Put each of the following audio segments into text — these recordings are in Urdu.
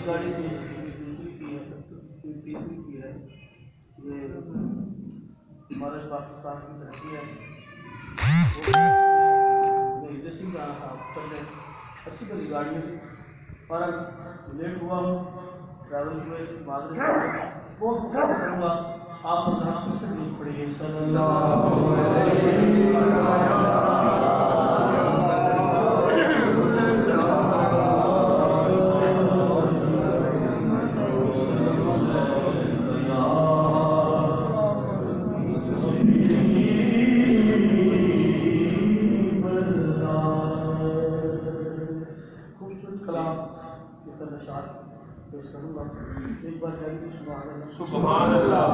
گاڑی تھی دوسری کی ہے تیسری کی ہے یہ ہمارے پاکستان کی ترقی ہے میں جیسے جا رہا تھا چلے اچھی بڑی گاڑی تھی پر لیٹ ہوا ہوں ٹریول کی وجہ سے معذرت بہت کروں گا آپ کو جہاں کچھ نہیں پڑے گی صلی اللہ ایک بار کہیں سبحان اللہ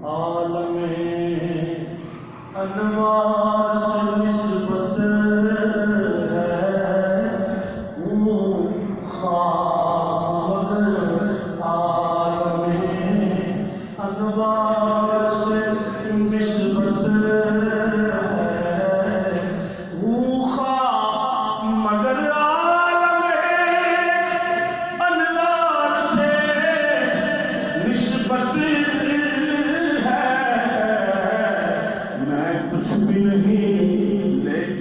عالم انوار سے نسبت ہے عالم انوار سے نسبت کچھ بھی نہیں لیکن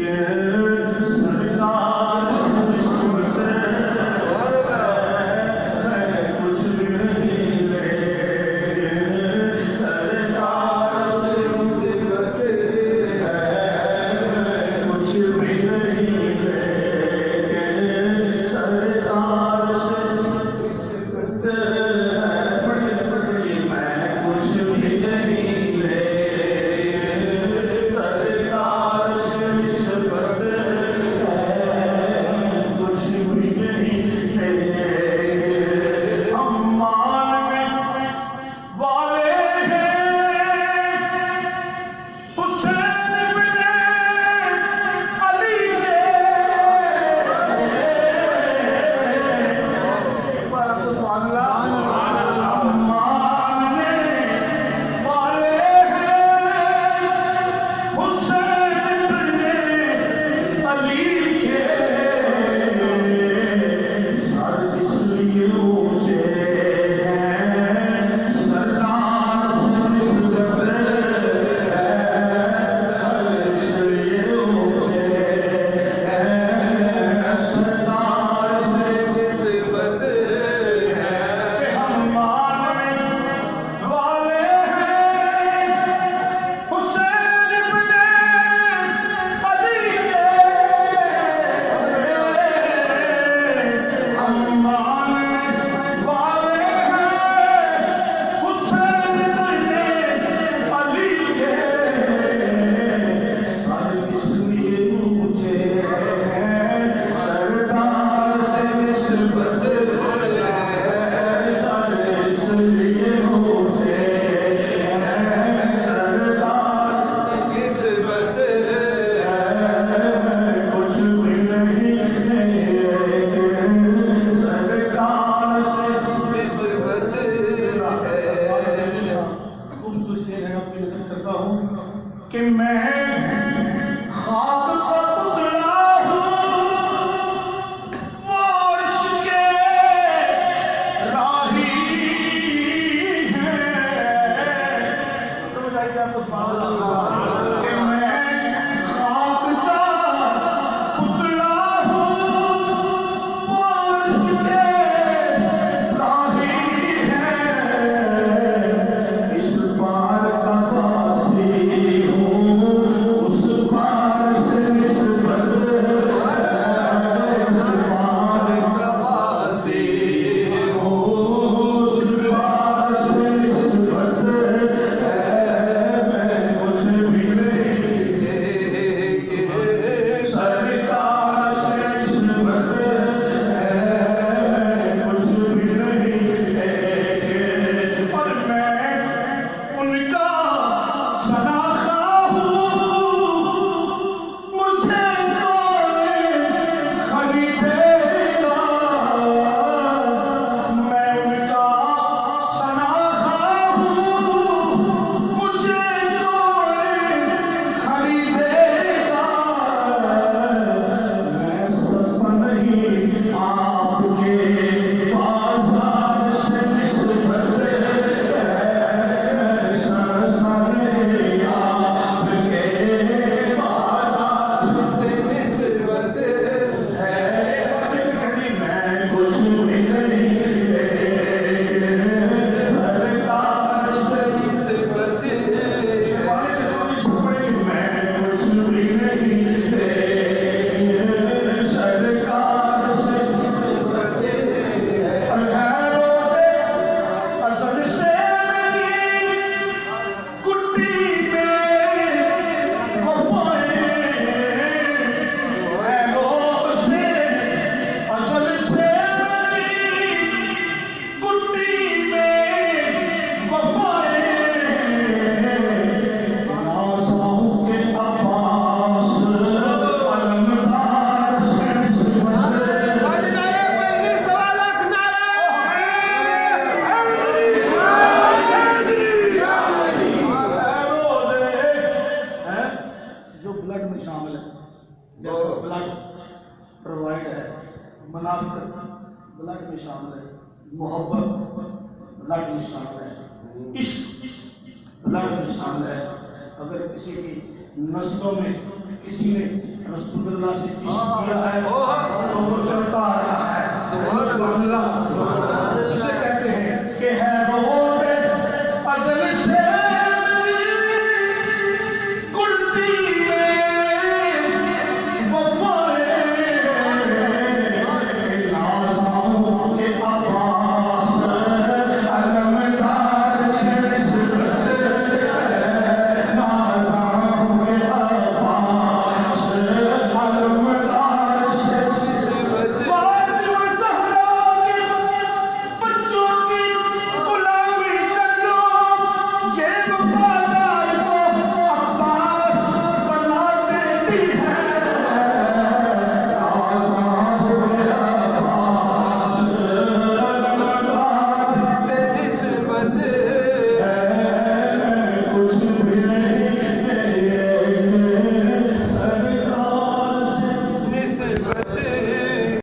جیسا بلڈ پرووائڈ ہے، منافقت بلڈ میں شامل ہے، محبت بلڈ میں شامل ہے، عشق بلڈ میں شامل ہے۔ اگر کسی کی نسلوں میں کسی نے رسول اللہ سے عشق کیا ہے